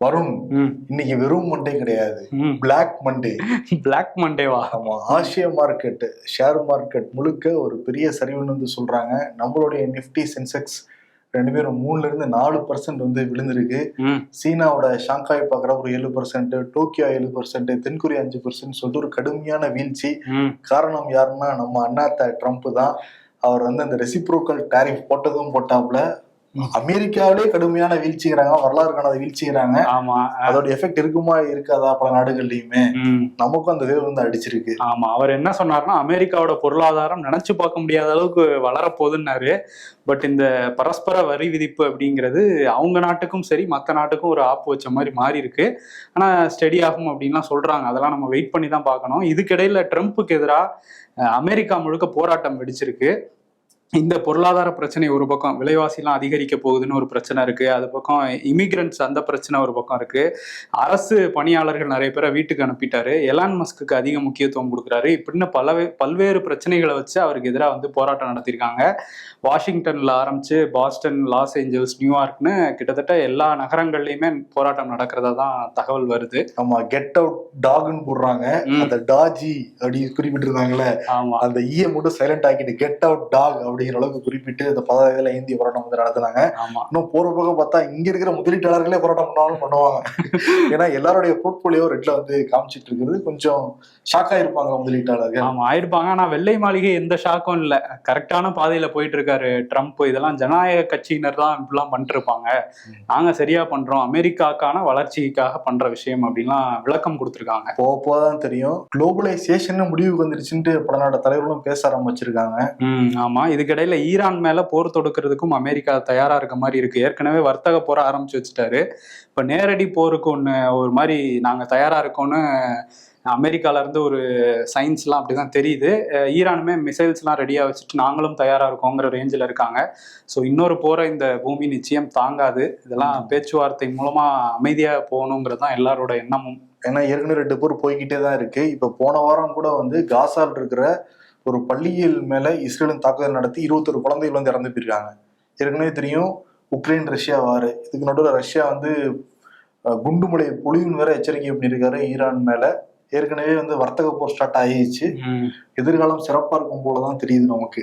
வருண், இன்னைக்கு வெறும் மண்டே கிடையாது, பிளாக் மண்டே. பிளாக் மண்டேவா? ஆமா, ஆசிய மார்க்கெட், ஷேர் மார்க்கெட் முழுக்க ஒரு பெரிய சரிவுன்னு வந்து சொல்றாங்க. நம்மளுடைய நிப்டி சென்செக்ஸ் ரெண்டு பேரும் 3% வந்து விழுந்திருக்கு. சீனாவோட ஷாங்காய் பாக்குற ஒரு 7%, டோக்கியோ 7%, தென்கொரியா 5% சொல்லிட்டு ஒரு கடுமையான வீழ்ச்சி. காரணம் யாருன்னா நம்ம அண்ணாத்த ட்ரம்ப் தான். அவர் வந்து அந்த ரெசிப்ரோக்கல் டாரிஃப் போட்டதும் போட்டாப்ல, அமெரிக்காவிலே கடுமையான வீழ்ச்சிக்கிறாங்க, வரலாறு காணாத வீழ்ச்சிக்கிறாங்க. ஆமா, அதோட எஃபெக்ட் இருக்குமா இருக்காதா பல நாடுகள்லயுமே, நமக்கும் அந்த வேவ் வந்து அடிச்சிருக்கு. ஆமா, அவர் என்ன சொன்னார்னா அமெரிக்காவோட பொருளாதாரம் நினைச்சு பார்க்க முடியாத அளவுக்கு வளரப்போகுதுன்னாரு. பட் இந்த பரஸ்பர வரி விதிப்பு அப்படிங்கிறது அவங்க நாட்டுக்கும் சரி மற்ற நாட்டுக்கும் ஒரு ஆப்பு வச்ச மாதிரி மாறி இருக்கு. ஆனா ஸ்டெடி ஆகும் அப்படின்லாம் சொல்றாங்க. அதெல்லாம் நம்ம வெயிட் பண்ணி தான் பார்க்கணும். இதுக்கிடையில ட்ரம்ப்புக்கு எதிராக அமெரிக்கா முழுக்க போராட்டம் வெடிச்சிருக்கு. இந்த பொருளாதார பிரச்சனை ஒரு பக்கம், விலைவாசிலாம் அதிகரிக்க போகுதுன்னு ஒரு பிரச்சனை இருக்கு. அது பக்கம் இமிகிரண்ட்ஸ் அந்த பிரச்சனை ஒரு பக்கம் இருக்கு. அரசு பணியாளர்கள் நிறைய பேரை வீட்டுக்கு அனுப்பிட்டாரு. எலான் மஸ்க்கு அதிக முக்கியத்துவம் கொடுக்குறாரு. இப்படின்னு பல்வேறு பிரச்சனைகளை வச்சு அவருக்கு எதிராக வந்து போராட்டம் நடத்தியிருக்காங்க. வாஷிங்டன்ல ஆரம்பிச்சு பாஸ்டன், லாஸ் ஏஞ்சல்ஸ், நியூயார்க்னு கிட்டத்தட்ட எல்லா நகரங்கள்லயுமே போராட்டம் நடக்கிறதா தான் தகவல் வருது. ஆமா, கெட் அவுட் டாக்னு போடுறாங்க. அந்த டாஜி அப்படி குறிப்பிட்டிருந்தாங்களே, அந்த ஈய மட்டும் சைலண்ட் ஆக்கிட்டு கெட் அவுட் டாக் அப்படிங்கிற அளவுக்கு குறிப்பிட்டு அந்த பதவியில இந்திய போராட்டம் வந்து நடத்தினாங்க. இன்னும் போற போக பார்த்தா இங்க இருக்கிற முதலீட்டாளர்களே போராட்டம் பண்ணாலும் பண்ணுவாங்க. ஏன்னா எல்லாருடைய போர்ட்போலியோ ரெட்ல வந்து காமிச்சிட்டு இருக்கிறது கொஞ்சம் ஷாக்கா இருப்பாங்க முதலீட்டாளர்கள். ஆமா, ஆயிருப்பாங்க. ஆனா வெள்ளை மாளிகை எந்த ஷாக்கும் இல்ல, கரெக்டான பாதையில போயிட்டு இருக்காரு ட்ரம்ப். இதெல்லாம் ஜனநாயக கட்சியினர் தான் இப்படிலாம் பண்ணிட்டு இருப்பாங்க, நாங்க சரியா பண்றோம், அமெரிக்காக்கான வளர்ச்சிக்காக பண்ற விஷயம் அப்படின்லாம் விளக்கம் கொடுத்துருக்காங்க. போதான் தெரியும் குளோபலைசேஷன் முடிவுக்கு வந்துருச்சுட்டு பல நாடு தலைவர்களும் பேச ஆரம்பிச்சிருக்காங்க. ஆமா, இதுக்கிடையில ஈரான் மேல போர் தொடுக்கிறதுக்கும் அமெரிக்கா தயாரா இருக்க மாதிரி இருக்கு. ஏற்கனவே வர்த்தக போரை ஆரம்பிச்சு வச்சுட்டாரு. இப்ப நேரடி போருக்கு ஒரு மாதிரி நாங்க தயாரா இருக்கோம்னு அமெரிக்கால இருந்து ஒரு சயின்ஸ்லாம் அப்படிதான் தெரியுது. ஈரானுமே மிசைல்ஸ்லாம் ரெடியா வச்சுட்டு நாங்களும் தயாரா இருக்கோங்கிற ரேஞ்சில் இருக்காங்க. ஸோ இன்னொரு போரை இந்த பூமி நிச்சயம் தாங்காது. இதெல்லாம் பேச்சுவார்த்தை மூலமா அமைதியா போகணுங்கிறது தான் எல்லாரோட எண்ணமும். ஏன்னா ஏற்கனவே 2 போர் போய்கிட்டே தான் இருக்கு. இப்ப போன வாரம் கூட வந்து காசால் இருக்கிற ஒரு பள்ளியில் மேல இஸ்ரேலும் தாக்குதல் நடத்தி 21 குழந்தைகள் வந்து இறந்து போயிருக்காங்க. ஏற்கனவே தெரியும் உக்ரைன் ரஷ்யா வாரு. இதுக்கு நடுவில் ரஷ்யா வந்து குண்டுமலை பொழிவுன்னு வேற எச்சரிக்கை பண்ணியிருக்காரு ஈரான் மேல. ஏற்கனவே வந்து வர்த்தக போர் ஸ்டார்ட் ஆகிடுச்சு. எதிர்காலம் சிறப்பா இருக்கும் போலதான் தெரியுது நமக்கு.